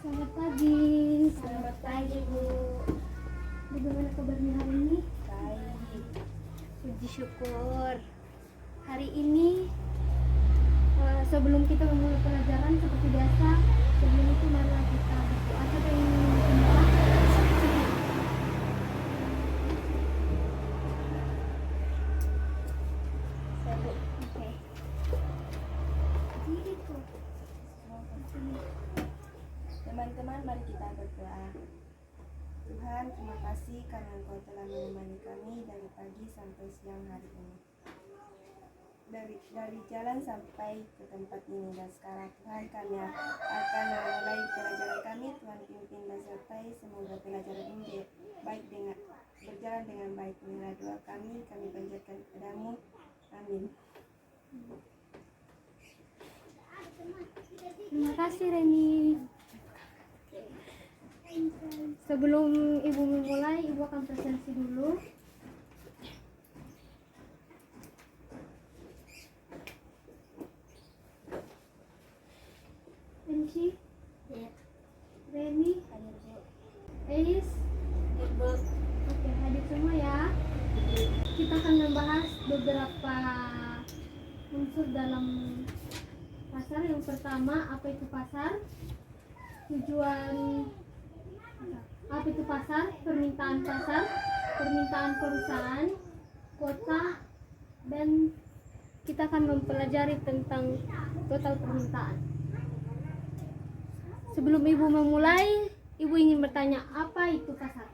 Selamat pagi. Selamat pagi, Bu. Bagaimana kabarnya hari ini? Baik. Puji syukur. Hari ini sebelum kita memulai pelajaran seperti biasa, sebelum itu marilah kita berdoa. Siapa yang ingin berdoa? Saya, Bu. Oke. Jadi tuh. Teman-teman, mari kita berdoa. Tuhan, terima kasih karena Engkau telah menemani kami dari pagi sampai siang hari ini. Dari jalan sampai ke tempat ini, dan sekarang Tuhan kami akan memulai pelajaran kami. Tuhan pimpin dan sertai, semoga pelajaran ini berjalan dengan baik. Inilah doa kami panjatkan kepadamu. Amin. Terima kasih Reni. Sebelum Ibu memulai, Ibu akan presentasi dulu. Enci, Ya, Reni, hadir, Bu. Eis. Ibu. Oke, hadir semua ya. Kita akan membahas beberapa unsur dalam pasar. Yang pertama, apa itu pasar? Tujuan apa itu pasar? Permintaan pasar, permintaan perusahaan, kuota, dan kita akan mempelajari tentang total permintaan. Sebelum Ibu memulai, Ibu ingin bertanya, apa itu pasar?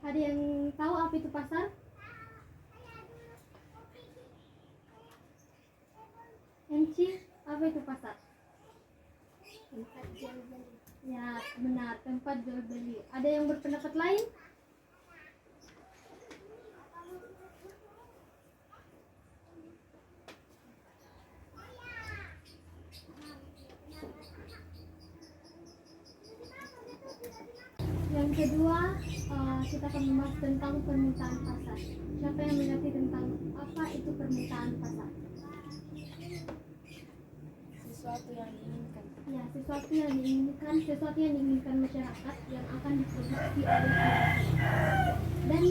Ada yang tahu apa itu pasar? Enci, apa itu pasar? Tempat jual beli. Ya, benar, tempat jual beli. Ada yang berpendapat lain? Yang kedua, kita akan membahas tentang permintaan pasar. Siapa yang mengerti tentang apa itu permintaan pasar? Sesuatu yang diinginkan. Ya, sesuatu yang diinginkan masyarakat yang akan diproduksi oleh masyarakat. Dan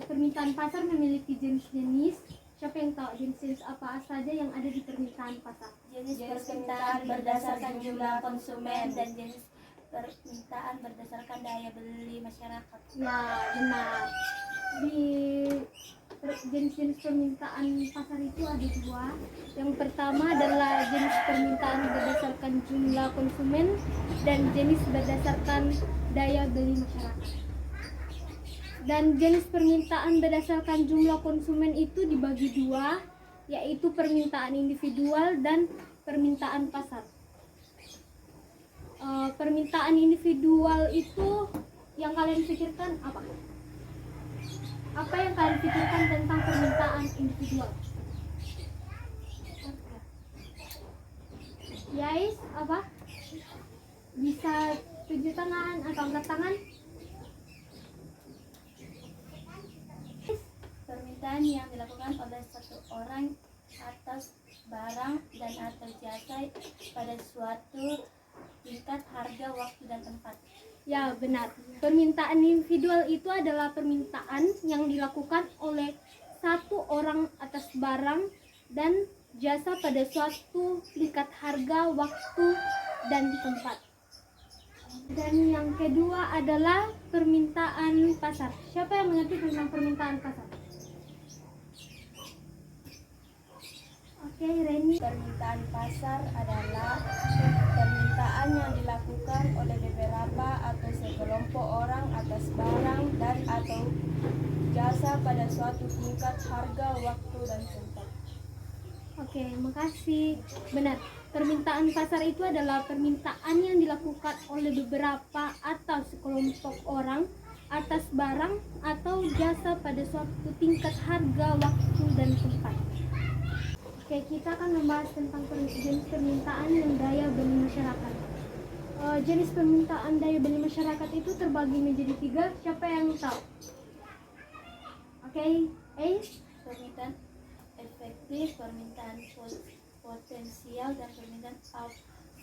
permintaan pasar memiliki jenis-jenis. Siapa yang tahu jenis-jenis apa saja yang ada di permintaan pasar? Jenis permintaan berdasarkan jumlah konsumen dan jenis permintaan berdasarkan daya beli masyarakat. Ya, benar. Di jenis-jenis permintaan pasar itu ada dua. Yang pertama adalah jenis permintaan berdasarkan jumlah konsumen dan jenis berdasarkan daya beli masyarakat. Dan jenis permintaan berdasarkan jumlah konsumen itu dibagi dua, yaitu permintaan individual dan permintaan pasar. Permintaan individual itu yang kalian pikirkan apa? Apa yang kalian pikirkan tentang permintaan individual? Guys, apa? Bisa tunjuk tangan atau angkat tangan? Permintaan yang dilakukan oleh satu orang atas barang dan atau jasa pada suatu tingkat harga, waktu, dan tempat. Ya, benar. Permintaan individual itu adalah permintaan yang dilakukan oleh satu orang atas barang dan jasa pada suatu tingkat harga, waktu, dan tempat. Dan yang kedua adalah permintaan pasar. Siapa yang mengerti tentang permintaan pasar? Oke, Reni. Permintaan pasar adalah permintaan yang dilakukan oleh beberapa atau sekelompok orang atas barang dan atau jasa pada suatu tingkat harga, waktu, dan tempat. Oke, makasih. Benar. Permintaan pasar itu adalah permintaan yang dilakukan oleh beberapa atau sekelompok orang atas barang atau jasa pada suatu tingkat harga, waktu, dan tempat. Oke, kita akan membahas tentang jenis permintaan yang daya beli masyarakat. Jenis permintaan daya beli masyarakat itu terbagi menjadi tiga. Siapa yang tahu? Oke, Permintaan efektif, permintaan potensial, dan permintaan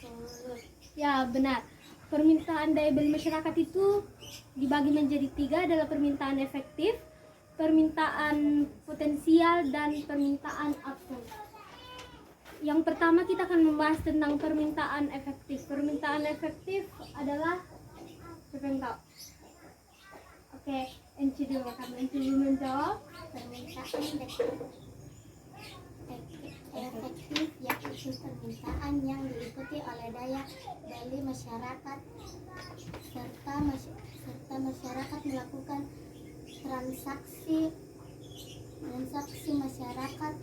absolut. Ya, benar. Permintaan daya beli masyarakat itu dibagi menjadi 3, adalah permintaan efektif, permintaan potensial, dan permintaan absolut. Yang pertama kita akan membahas tentang permintaan efektif. Permintaan efektif adalah, siapa yang tahu? Oke, Enci dulu, karena Enci dulu menjawab. Permintaan efektif yaitu permintaan yang diikuti oleh daya beli masyarakat serta masyarakat melakukan transaksi masyarakat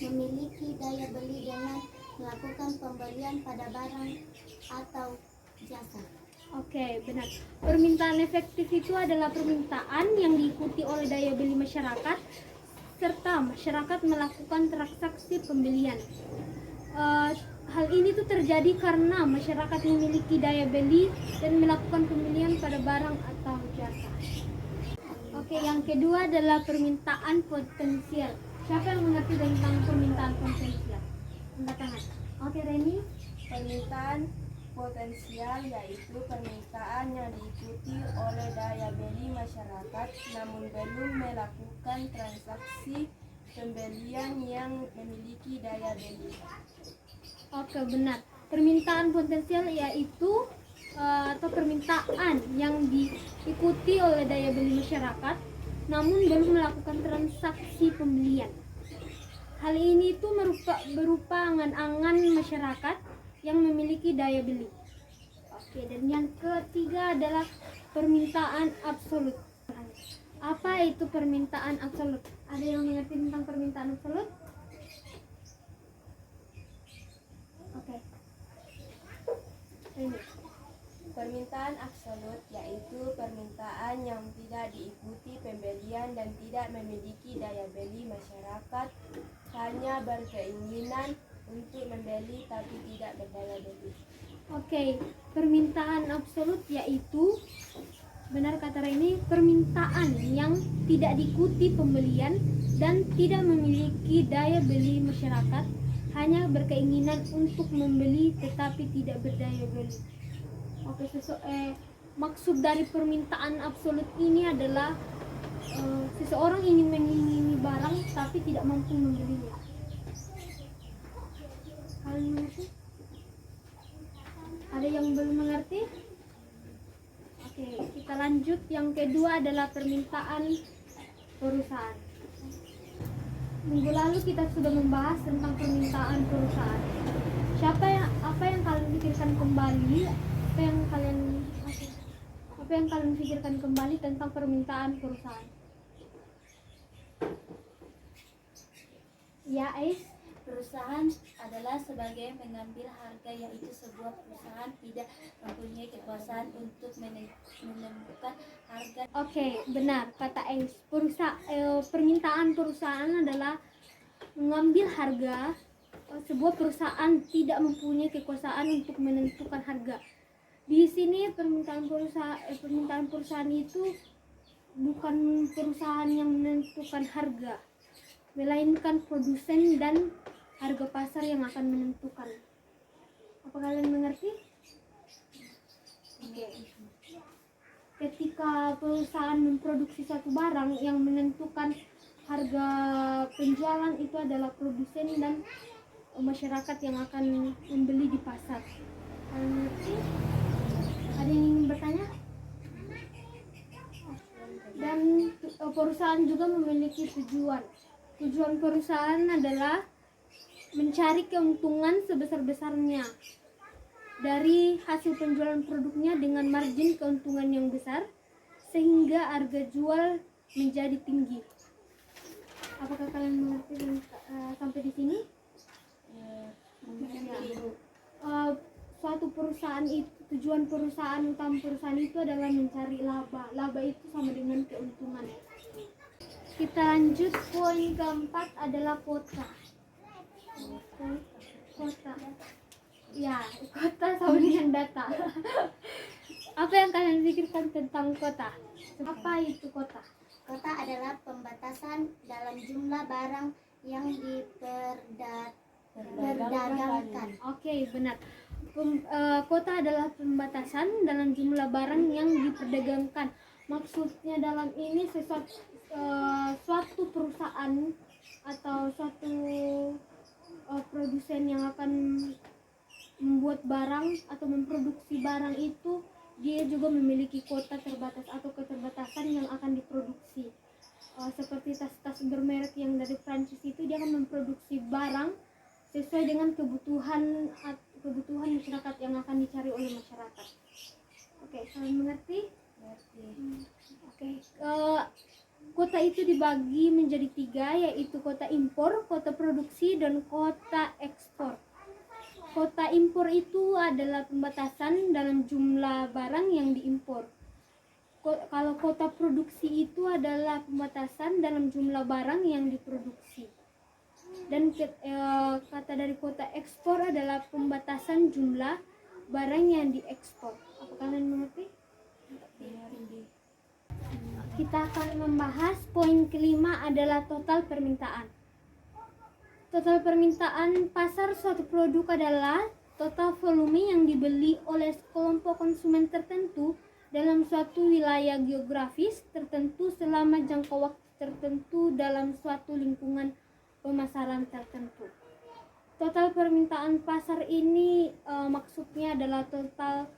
memiliki daya beli dengan melakukan pembelian pada barang atau jasa. Oke, benar. Permintaan efektif itu adalah permintaan yang diikuti oleh daya beli masyarakat serta masyarakat melakukan transaksi pembelian. Hal ini tuh terjadi karena masyarakat memiliki daya beli dan melakukan pembelian pada barang atau jasa. Oke, yang kedua adalah permintaan potensial. Siapa yang mengerti tentang permintaan potensial? Angkat tangan. Oke, Reni. Permintaan potensial yaitu permintaan yang diikuti oleh daya beli masyarakat namun belum melakukan transaksi pembelian yang memiliki daya beli. Oke, benar. Permintaan potensial yaitu atau permintaan yang diikuti oleh daya beli masyarakat namun belum melakukan transaksi pembelian. Hal ini itu berupa angan-angan masyarakat yang memiliki daya beli. Oke, dan yang ketiga adalah permintaan absolut. Apa itu permintaan absolut? Ada yang mengerti tentang permintaan absolut? Oke. Ini. Permintaan absolut yaitu permintaan yang tidak diikuti pembelian dan tidak memiliki daya beli masyarakat, hanya berkeinginan untuk membeli tapi tidak berdaya beli. Oke, permintaan absolut yaitu, benar kata Reni, permintaan yang tidak diikuti pembelian dan tidak memiliki daya beli masyarakat, hanya berkeinginan untuk membeli tetapi tidak berdaya beli. Oke, maksud dari permintaan absolut ini adalah seseorang ingin mengingini barang tapi tidak mampu membelinya. Kalian mengerti? Ada yang belum mengerti? Oke, kita lanjut. Yang kedua adalah permintaan perusahaan. Minggu lalu kita sudah membahas tentang permintaan perusahaan. Apa yang kalian pikirkan kembali? Apa yang kalian pikirkan kembali tentang permintaan perusahaan? Ya, Ais. Perusahaan adalah sebagai mengambil harga, yaitu sebuah perusahaan tidak mempunyai kekuasaan untuk menemukan harga. Oke, benar kata Ais. Permintaan perusahaan adalah mengambil harga. Sebuah perusahaan tidak mempunyai kekuasaan untuk menentukan harga. Di sini permintaan perusahaan itu bukan perusahaan yang menentukan harga, melainkan produsen dan harga pasar yang akan menentukan. Apa kalian mengerti? Oke. Ketika perusahaan memproduksi satu barang, yang menentukan harga penjualan itu adalah produsen dan masyarakat yang akan membeli di pasar. Kalian mengerti? Ada yang ingin bertanya? Dan perusahaan juga memiliki tujuan. Tujuan perusahaan adalah mencari keuntungan sebesar-besarnya dari hasil penjualan produknya dengan margin keuntungan yang besar sehingga harga jual menjadi tinggi. Apakah kalian mengerti sampai di sini? Suatu perusahaan itu, tujuan utama perusahaan itu adalah mencari laba. Laba itu sama dengan keuntungan. Kita lanjut, poin keempat adalah kota. Kota. Ya, kota sama dengan data. Apa yang kalian pikirkan tentang kota? Apa itu kota? Kota adalah pembatasan dalam jumlah barang yang diperdagangkan. Oke, benar. Kota adalah pembatasan dalam jumlah barang yang diperdagangkan. Maksudnya dalam ini suatu perusahaan atau suatu produsen yang akan membuat barang atau memproduksi barang itu, dia juga memiliki kota terbatas atau keterbatasan yang akan diproduksi. Seperti tas-tas bermerek yang dari Prancis itu, dia akan memproduksi barang sesuai dengan kebutuhan masyarakat yang akan dicari oleh masyarakat. Oke, kalian mengerti? Oke. Kota itu dibagi menjadi 3, yaitu kota impor, kota produksi, dan kota ekspor. Kota impor itu adalah pembatasan dalam jumlah barang yang diimpor. Kalau kota produksi itu adalah pembatasan dalam jumlah barang yang diproduksi. Dan kata dari kota ekspor adalah pembatasan jumlah barang yang diekspor. Apa kalian mengerti? Kita akan membahas poin kelima adalah total permintaan. Total permintaan pasar suatu produk adalah total volume yang dibeli oleh kelompok konsumen tertentu dalam suatu wilayah geografis tertentu selama jangka waktu tertentu dalam suatu lingkungan pemasaran tertentu. Total permintaan pasar ini maksudnya adalah total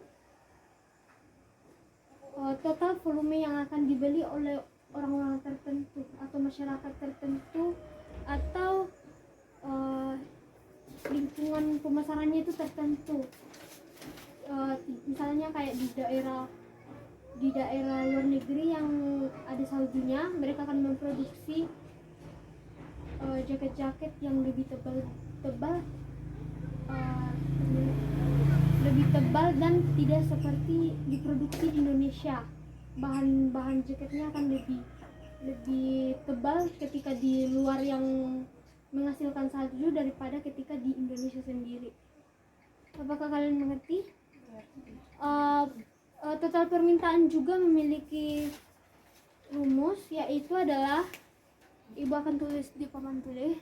volume yang akan dibeli oleh orang-orang tertentu atau masyarakat tertentu atau lingkungan pemasarannya itu tertentu. Misalnya kayak di daerah luar negeri yang ada saljunya, mereka akan memproduksi jaket-jaket yang lebih tebal dan tidak seperti diproduksi di Indonesia. Bahan jaketnya akan lebih tebal ketika di luar yang menghasilkan salju daripada ketika di Indonesia sendiri. Apakah kalian mengerti? Total permintaan juga memiliki rumus, yaitu adalah, ibu akan tulis di papan tulis.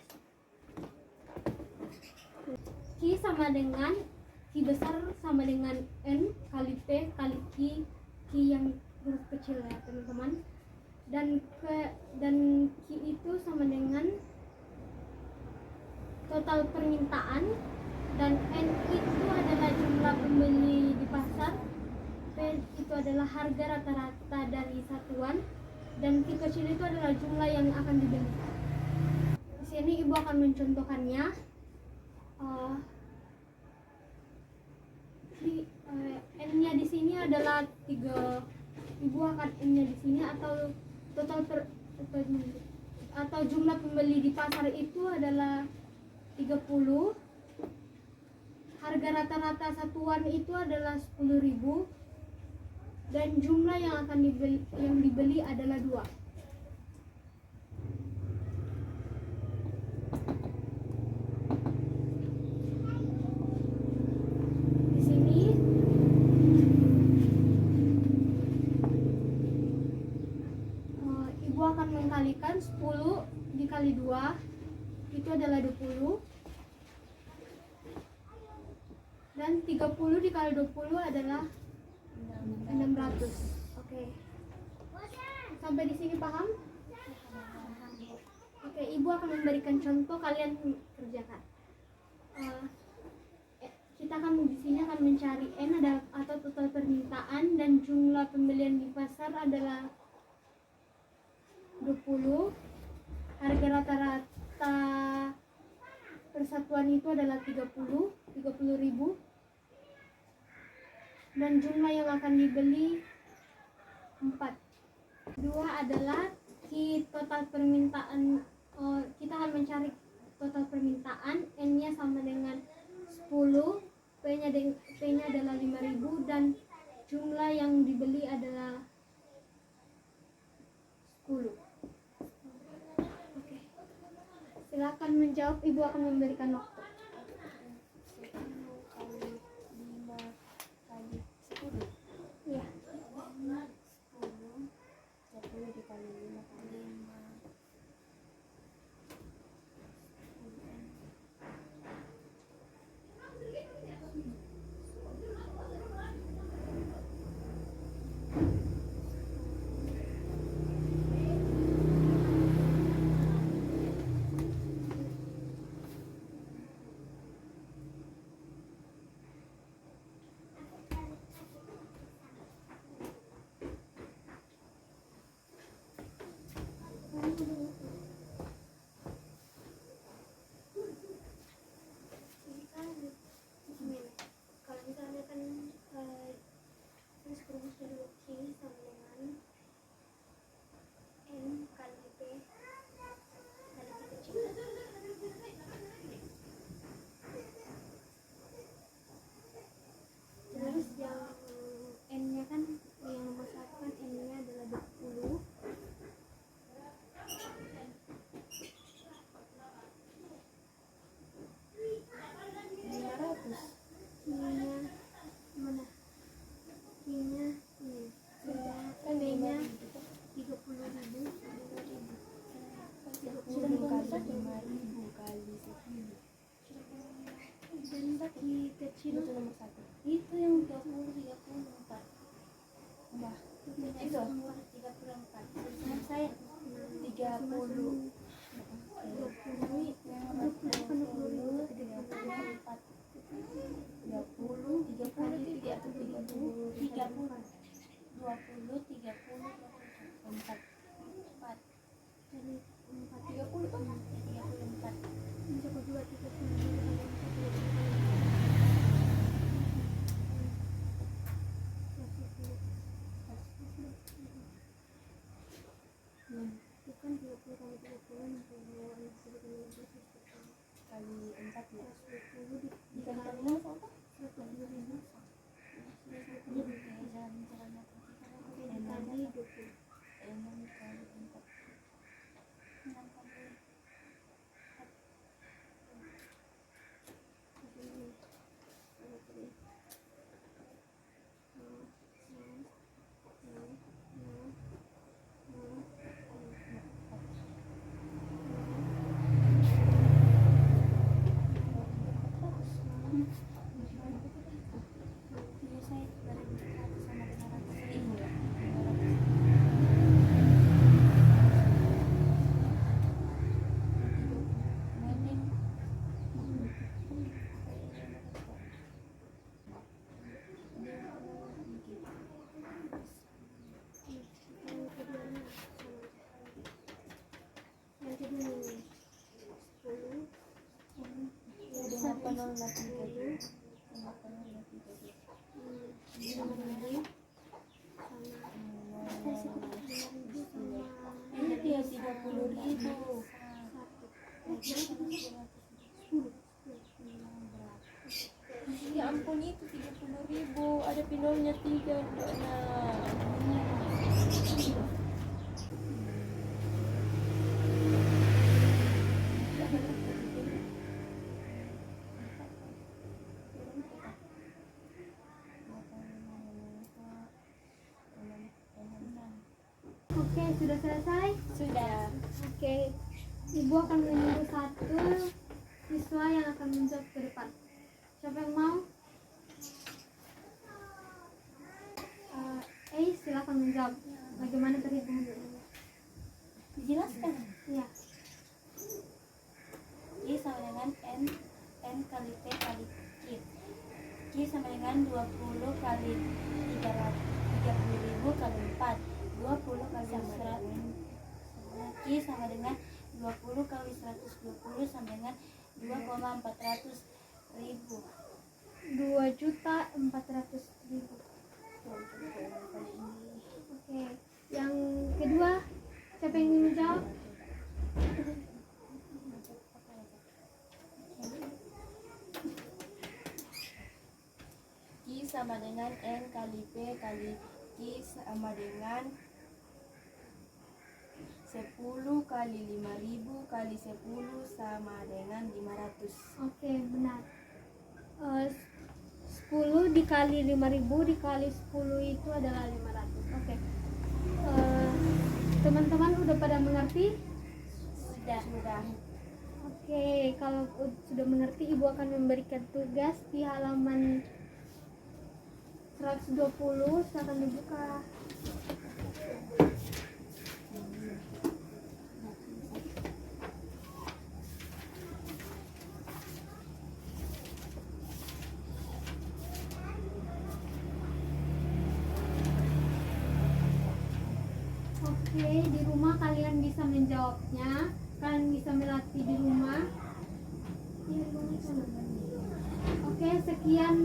Q besar sama dengan N kali P kali Q yang huruf kecil ya teman-teman, dan Q itu sama dengan total permintaan, dan N itu adalah jumlah pembeli di pasar, P itu adalah harga rata-rata dari satuan, dan Q kecil itu adalah jumlah yang akan dibeli. Di sini ibu akan mencontohkannya. N-nya di sini adalah 3. Ibu akan N-nya di sini atau atau jumlah pembeli di pasar itu adalah 30. Harga rata-rata satuan itu adalah 10.000 dan jumlah yang dibeli adalah 2. Akan mengkalikan 10 dikali 2 itu adalah 20, dan 30 dikali 20 adalah 600. Oke. Sampai di sini paham? Oke, ibu akan memberikan contoh, kalian kerjakan. Kita akan di sini akan mencari N atau total permintaan, dan jumlah pembelian di pasar adalah 20. Harga rata-rata persatuan itu adalah 30.000, dan jumlah yang akan dibeli 4. Kedua adalah total permintaan. Kita akan mencari total permintaan, N-nya sama dengan 10, P-nya adalah 5.000, dan jumlah yang dibeli adalah 10. Silakan menjawab, ibu akan memberikan waktu. 10 kali 5 kali 10. Iya. 10 dikali 5 kali 5. 10 kali 4 ya. Dikali 5 apa? Jalan matematika. Dikali 20. 6 kali 4. 6 kali Iya, saya dari 400 sama 500. Iya. 30.000. Ya ampun, itu 30.000. Ada pinolnya 3. Oke, sudah selesai. Sudah. Oke, Ibu akan menunggu satu siswa yang akan menjawab ke depan. Siapa yang mau? Silakan menjawab. Bagaimana perhitungannya? Dijelaskan. Ya. Y sama dengan N kali P kali Q. Q sama dengan 20 kali 30.000 kali 4. 20 kali 100. Q sama dengan 20 kali 120 sama dengan 2,400.000. 2.400.000. Oke, yang kedua, siapa yang ingin menjawab? Q sama dengan N kali P kali Q sama dengan 10 kali 5.000 kali 10 sama dengan 500. Oke, benar. 10 dikali 5.000 dikali 10 itu adalah 500. Oke. Teman-teman udah pada mengerti? Sudah. Oke, kalau sudah mengerti, Ibu akan memberikan tugas di halaman 120. Silakan dibuka. Oke, di rumah kalian bisa menjawabnya. Kalian bisa melatih di rumah. Oke, sekian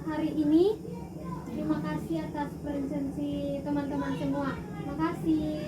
hari ini. Terima kasih atas presensi teman-teman semua. Terima kasih.